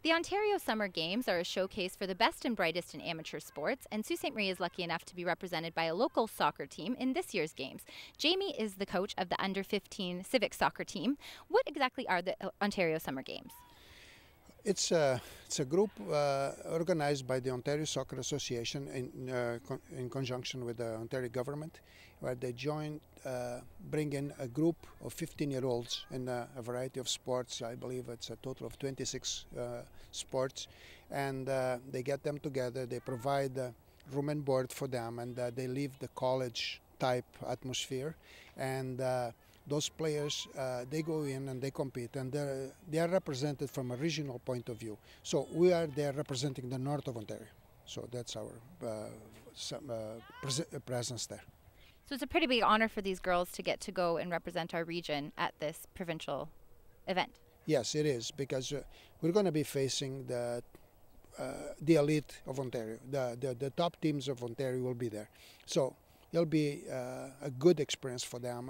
The Ontario Summer Games are a showcase for the best and brightest in amateur sports, and Sault Ste. Marie is lucky enough to be represented by a local soccer team in this year's games. Jamie is the coach of the Under-15 Civics soccer team. What exactly are the Ontario Summer Games? It's a group organized by the Ontario Soccer Association in conjunction with the Ontario government, where they bring in a group of 15-year-olds in a variety of sports. I believe it's a total of 26 sports, and they get them together. They provide room and board for them, and they leave the college-type atmosphere. And those players, they go in and they compete, and they are represented from a regional point of view. So we are there representing the north of Ontario. So that's our presence there. So it's a pretty big honor for these girls to get to go and represent our region at this provincial event. Yes, it is, because we're going to be facing the elite of Ontario. The top teams of Ontario will be there. So it'll be a good experience for them.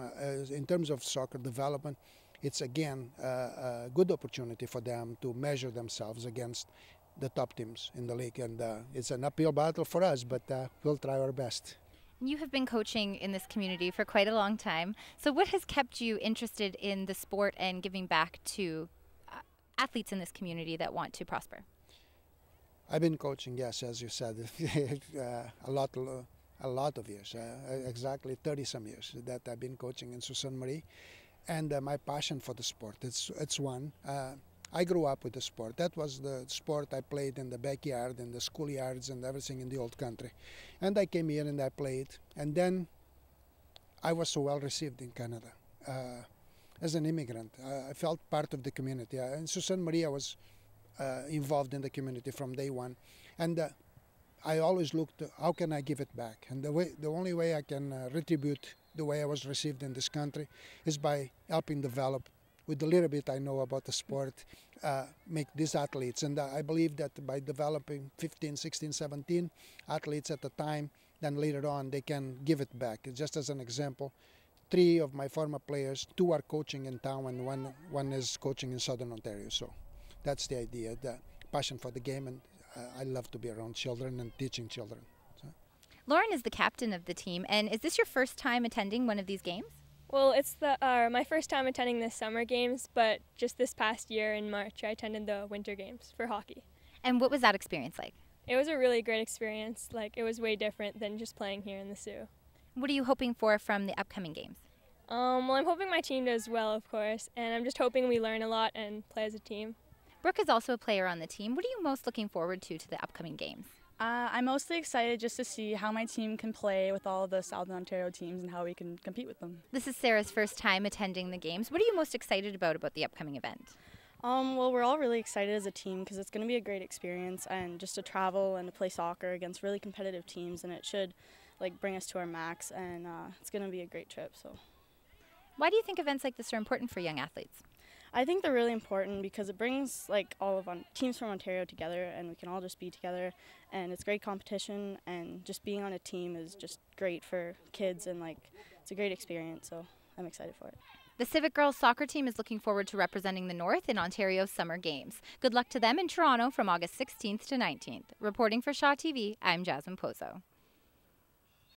In terms of soccer development, it's again a good opportunity for them to measure themselves against the top teams in the league. And it's an uphill battle for us, but we'll try our best. You have been coaching in this community for quite a long time. So what has kept you interested in the sport and giving back to athletes in this community that want to prosper? I've been coaching, yes, as you said, a lot of years, exactly 30-some years that I've been coaching in Sault Ste. Marie, and my passion for the sport, it's one. I grew up with the sport. That was the sport I played in the backyard, in the schoolyards and everything in the old country. And I came here and I played, and then I was so well received in Canada. As an immigrant, I felt part of the community. In Sault Ste. Marie, I was involved in the community from day one. And I always looked, how can I give it back? And the only way I can retribute the way I was received in this country is by helping develop, with the little bit I know about the sport, make these athletes. And I believe that by developing 15, 16, 17 athletes at a time, then later on they can give it back. Just as an example, 3 of my former players, 2 are coaching in town and one is coaching in Southern Ontario. So that's the idea, the passion for the game, and I love to be around children and teaching children. So. Lauren is the captain of the team, and is this your first time attending one of these games? Well, it's my first time attending the Summer Games, but just this past year in March I attended the Winter Games for hockey. And what was that experience like? It was a really great experience. It was way different than just playing here in the Soo. What are you hoping for from the upcoming games? Well, I'm hoping my team does well, of course, and I'm just hoping we learn a lot and play as a team. Brooke is also a player on the team. What are you most looking forward to the upcoming games? I'm mostly excited just to see how my team can play with all the Southern Ontario teams and how we can compete with them. This is Sarah's first time attending the games. What are you most excited about the upcoming event? Well, we're all really excited as a team because it's going to be a great experience, and just to travel and to play soccer against really competitive teams, and it should bring us to our max, and it's going to be a great trip. So, why do you think events like this are important for young athletes? I think they're really important because it brings all of teams from Ontario together, and we can all just be together, and it's great competition, and just being on a team is just great for kids, and it's a great experience, so I'm excited for it. The Civic Girls soccer team is looking forward to representing the North in Ontario's Summer Games. Good luck to them in Toronto from August 16th to 19th. Reporting for Shaw TV, I'm Jasmine Pozo.